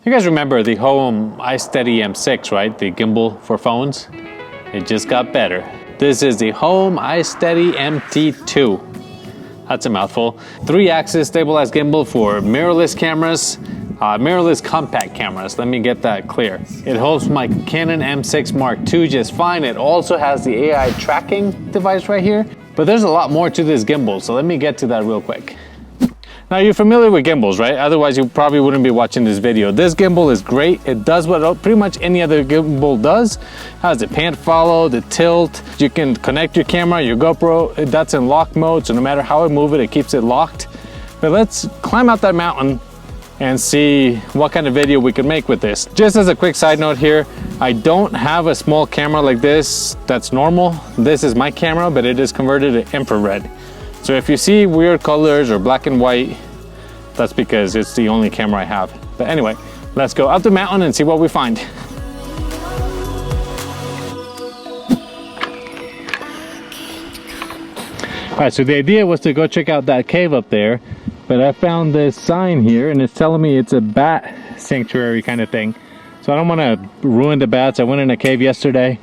You guys remember the HoHem iSteady M6, right? The gimbal for phones. It just got better. This is the HoHem iSteady MT2. That's a mouthful. 3-axis stabilized gimbal for mirrorless cameras, mirrorless compact cameras. Let me get that clear. It holds my Canon M6 Mark II just fine. It also has the AI tracking device right here. But there's a lot more to this gimbal, so let me get to that real quick. Now you're familiar with gimbals, right? Otherwise you probably wouldn't be watching this video. This gimbal is great. It does what pretty much any other gimbal does. It has the pan follow, the tilt. You can connect your camera, your GoPro, that's in lock mode, so no matter how I move it, it keeps it locked. But let's climb out that mountain and see what kind of video we can make with this. Just as a quick side note here, I don't have a small camera like this that's normal. This is my camera, but it is converted to infrared. So if you see weird colors or black and white, that's because it's the only camera I have. But anyway, let's go up the mountain and see what we find. All right, so the idea was to go check out that cave up there, but I found this sign here and it's telling me it's a bat sanctuary kind of thing. So I don't want to ruin the bats. I went in a cave yesterday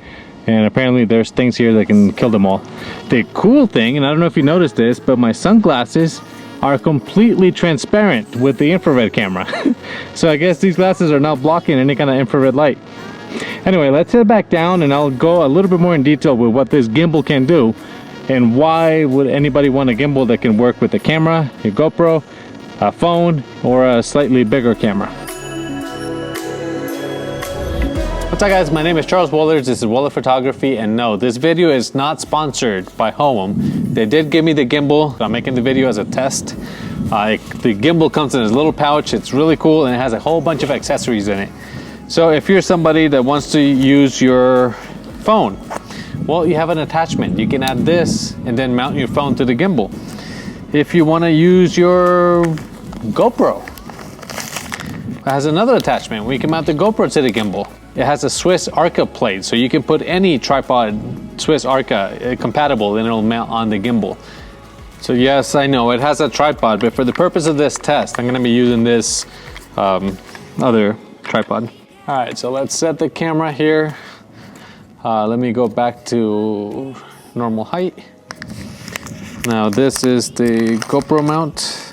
and apparently there's things here that can kill them all. The cool thing, and I don't know if you noticed this, but my sunglasses are completely transparent with the infrared camera. So I guess these glasses are not blocking any kind of infrared light. Anyway, let's head back down and I'll go a little bit more in detail with what this gimbal can do and why would anybody want a gimbal that can work with a camera, your GoPro, a phone, or a slightly bigger camera. What's up guys, my name is Charles Wollertz, this is Wollertz Photography, and no, this video is not sponsored by HoHem. They did give me the gimbal, I'm making the video as a test. The gimbal comes in this little pouch, it's really cool, and it has a whole bunch of accessories in it. So if you're somebody that wants to use your phone, well, you have an attachment. You can add this and then mount your phone to the gimbal. If you want to use your GoPro, it has another attachment where you can mount the GoPro to the gimbal. It has a Swiss Arca plate, so you can put any tripod Swiss Arca compatible and it'll mount on the gimbal. So yes, I know it has a tripod, but for the purpose of this test, I'm going to be using this other tripod. All right, so let's set the camera here. Let me go back to normal height. Now this is the GoPro mount.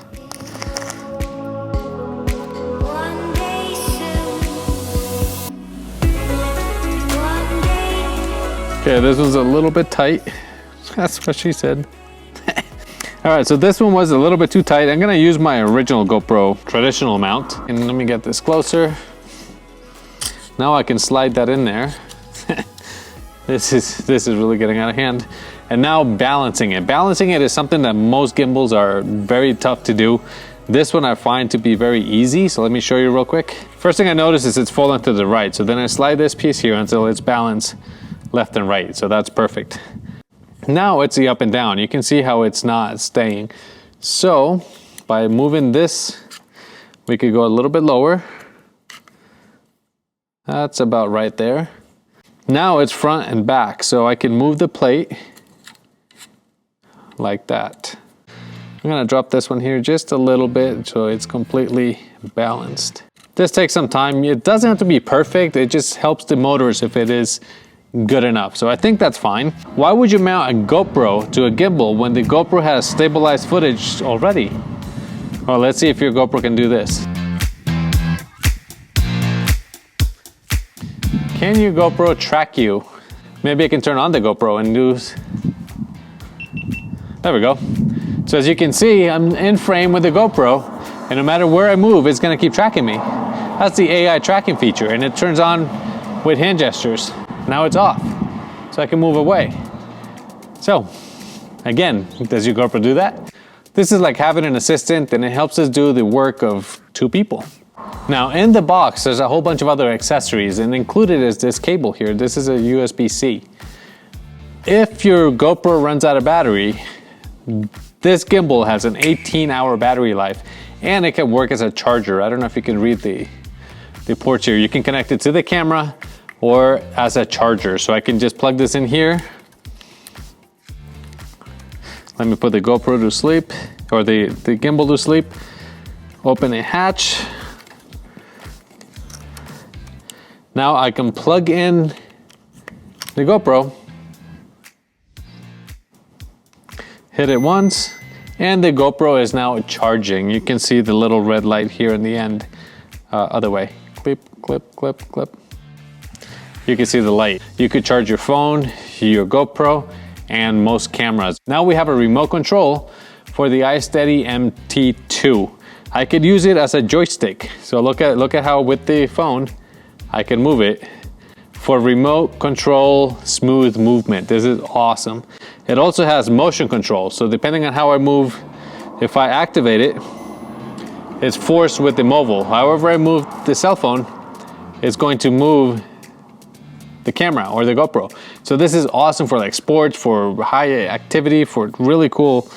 Okay, this was a little bit tight. That's what she said. All right, so this one was a little bit too tight. I'm gonna use my original GoPro traditional mount. And let me get this closer. Now I can slide that in there. This is really getting out of hand. And now balancing it. Balancing it is something that most gimbals are very tough to do. This one I find to be very easy, so let me show you real quick. First thing I notice is it's falling to the right, so then I slide this piece here until it's balanced left and right, so that's perfect. Now it's the up and down. You can see how it's not staying. So by moving this, we could go a little bit lower. That's about right there. Now it's front and back, so I can move the plate like that. I'm gonna drop this one here just a little bit so it's completely balanced. This takes some time. It doesn't have to be perfect. It just helps the motors if it is good enough. So I think that's fine. Why would you mount a GoPro to a gimbal when the GoPro has stabilized footage already? Well, let's see if your GoPro can do this. Can your GoPro track you? Maybe I can turn on the GoPro and do... There we go. So as you can see, I'm in frame with the GoPro, and no matter where I move, it's gonna keep tracking me. That's the AI tracking feature, and it turns on with hand gestures. Now it's off, so I can move away. So, again, does your GoPro do that? This is like having an assistant, and it helps us do the work of 2 people. Now, in the box, there's a whole bunch of other accessories, and included is this cable here. This is a USB-C. If your GoPro runs out of battery, this gimbal has an 18-hour battery life, and it can work as a charger. I don't know if you can read the ports here. You can connect it to the camera or as a charger. So I can just plug this in here. Let me put the GoPro to sleep, or the gimbal to sleep. Open a hatch. Now I can plug in the GoPro, hit it once, and the GoPro is now charging. You can see the little red light here in the end. Other way, clip, clip, clip, clip. You can see the light. You could charge your phone, your GoPro, and most cameras. Now we have a remote control for the iSteady MT2. I could use it as a joystick. So look at how with the phone, I can move it. For remote control, smooth movement. This is awesome. It also has motion control. So depending on how I move, if I activate it, it's forced with the mobile. However I move the cell phone, it's going to move the camera or the GoPro. So this is awesome for like sports, for high activity, for really cool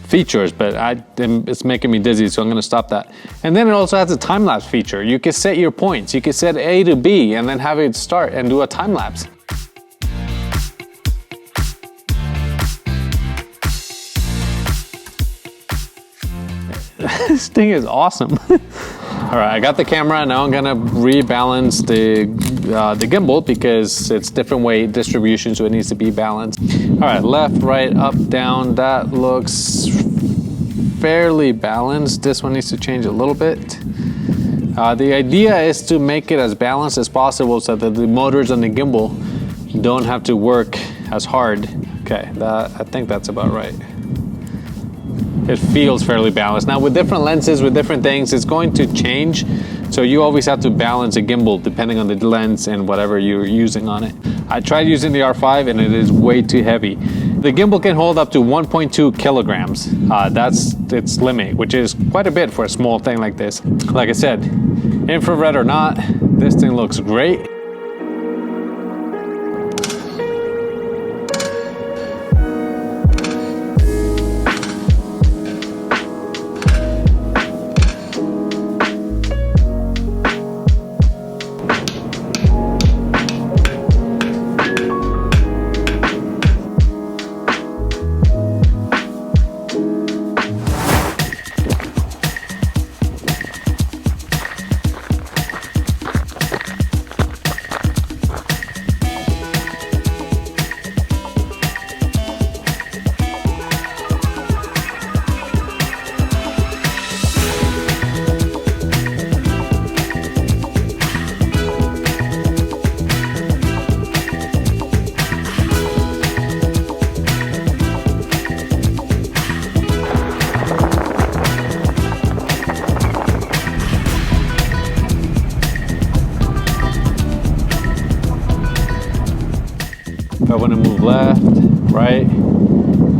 features, but it's making me dizzy, so I'm gonna stop that. And then it also has a time-lapse feature. You can set your points. You can set A to B and then have it start and do a time-lapse. This thing is awesome. All right, I got the camera. Now I'm gonna rebalance the gimbal because it's different weight distribution, so it needs to be balanced. All right, left, right, up, down. That looks fairly balanced. This one needs to change a little bit. The idea is to make it as balanced as possible so that the motors on the gimbal don't have to work as hard. Okay, I think that's about right. It feels fairly balanced. Now with different lenses, with different things, it's going to change. So you always have to balance a gimbal depending on the lens and whatever you're using on it. I tried using the R5 and it is way too heavy. The gimbal can hold up to 1.2 kilograms. That's its limit, which is quite a bit for a small thing like this. Like I said, infrared or not, this thing looks great. I want to move left, right,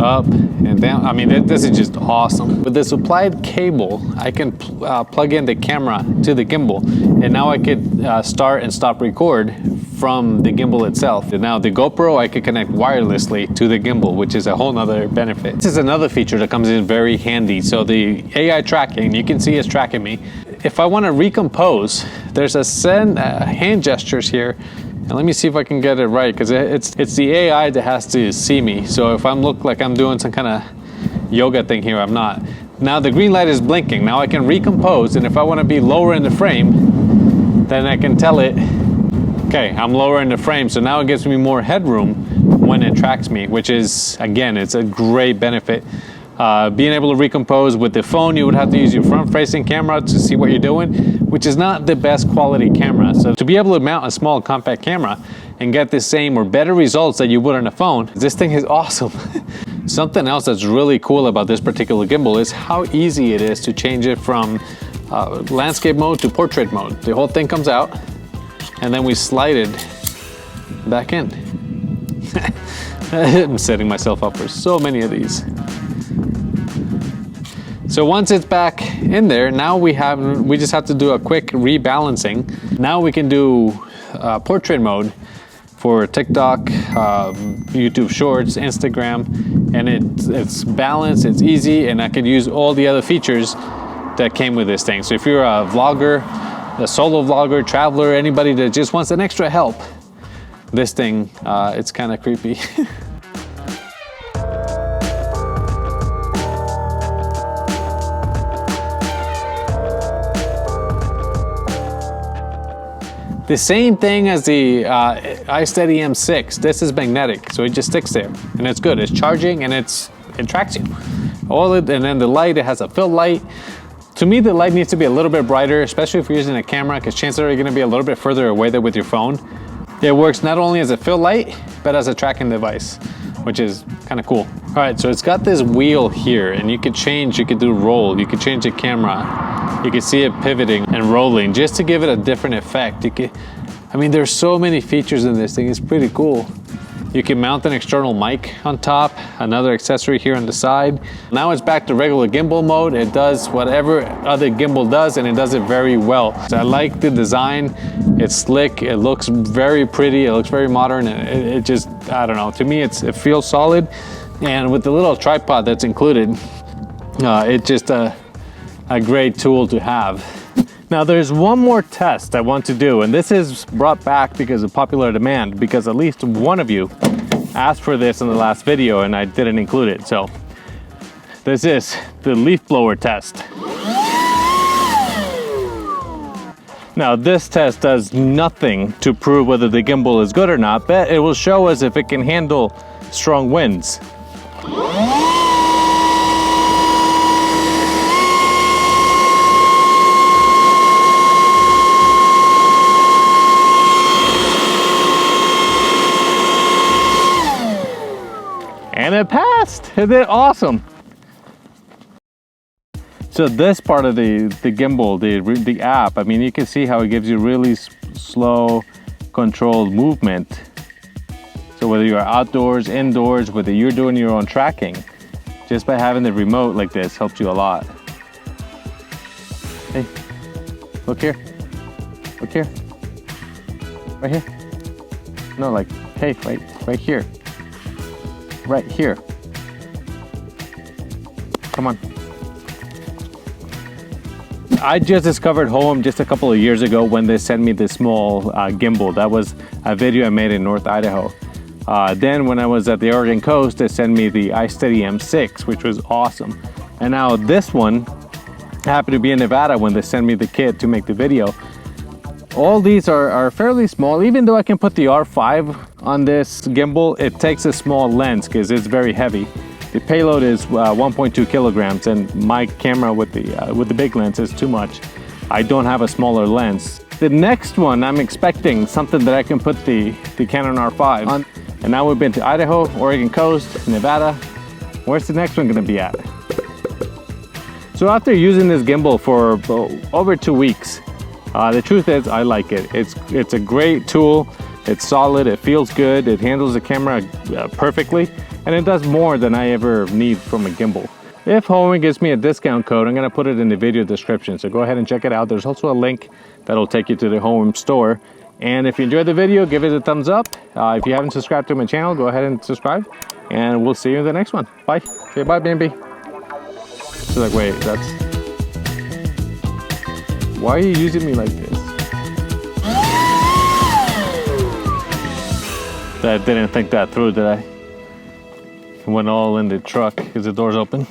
up, and down. I mean, this is just awesome. With the supplied cable, I can plug in the camera to the gimbal, and now I could start and stop record from the gimbal itself. And now the GoPro, I could connect wirelessly to the gimbal, which is a whole nother benefit. This is another feature that comes in very handy. So the AI tracking, you can see it's tracking me. If I want to recompose, there's a send hand gestures here. And let me see if I can get it right, because it's the AI that has to see me. So if I look like I'm doing some kind of yoga thing here, I'm not. Now the green light is blinking. Now I can recompose, and if I want to be lower in the frame, then I can tell it, okay, I'm lower in the frame, so now it gives me more headroom when it tracks me, which is, again, it's a great benefit. Being able to recompose with the phone, you would have to use your front-facing camera to see what you're doing, which is not the best quality camera. So to be able to mount a small compact camera and get the same or better results that you would on a phone, this thing is awesome. Something else that's really cool about this particular gimbal is how easy it is to change it from landscape mode to portrait mode. The whole thing comes out, and then we slide it back in. I'm setting myself up for so many of these. So once it's back in there, now we just have to do a quick rebalancing. Now we can do portrait mode for TikTok, YouTube Shorts, Instagram, and it's balanced, it's easy, and I can use all the other features that came with this thing. So if you're a vlogger, a solo vlogger, traveler, anybody that just wants an extra help, this thing, it's kind of creepy. The same thing as the iSteady M6. This is magnetic, so it just sticks there, and it's good. It's charging, and it tracks you. And then the light, it has a fill light. To me, the light needs to be a little bit brighter, especially if you're using a camera, because chances are you're going to be a little bit further away than with your phone. It works not only as a fill light, but as a tracking device, which is kind of cool. All right, so it's got this wheel here, and you could do roll, you could change the camera, you can see it pivoting and rolling just to give it a different effect. I mean, there's so many features in this thing, it's pretty cool. You can mount an external mic on top, another accessory here on the side. Now it's back to regular gimbal mode. It does whatever other gimbal does, and it does it very well. So I like the design. It's slick, it looks very pretty, it looks very modern, and it just, I don't know, to me it feels solid. And with the little tripod that's included, it's just a great tool to have. Now there's one more test I want to do, and this is brought back because of popular demand, because at least one of you asked for this in the last video and I didn't include it. So this is the leaf blower test. Now this test does nothing to prove whether the gimbal is good or not, but it will show us if it can handle strong winds. And it passed. It did awesome. So this part of the gimbal, the app, I mean, you can see how it gives you really slow, controlled movement. So whether you're outdoors, indoors, whether you're doing your own tracking, just by having the remote like this helps you a lot. Hey, look here. Look here. Right here. No, like, hey, right here. Right here. Come on. I just discovered HoHem just a couple of years ago when they sent me this small gimbal. That was a video I made in North Idaho. Then when I was at the Oregon coast, they sent me the iSteady M6, which was awesome. And now this one happened to be in Nevada when they sent me the kit to make the video. All these are fairly small. Even though I can put the R5 on this gimbal, it takes a small lens because it's very heavy. The payload is 1.2 kilograms, and my camera with the big lens is too much. I don't have a smaller lens. The next one, I'm expecting something that I can put the Canon R5 on. And now we've been to Idaho, Oregon coast, Nevada. Where's the next one gonna be at? So after using this gimbal for over 2 weeks, the truth is I like it. It's a great tool. It's solid, it feels good, it handles the camera perfectly, and it does more than I ever need from a gimbal. If HoHem gives me a discount code, I'm gonna put it in the video description, so go ahead and check it out. There's also a link that'll take you to the HoHem store. And if you enjoyed the video, give it a thumbs up. If you haven't subscribed to my channel, go ahead and subscribe, and we'll see you in the next one. Bye. Say bye, BNB. She's like, wait, why are you using me like this? I didn't think that through, did I? Went all in the truck. Is the doors open?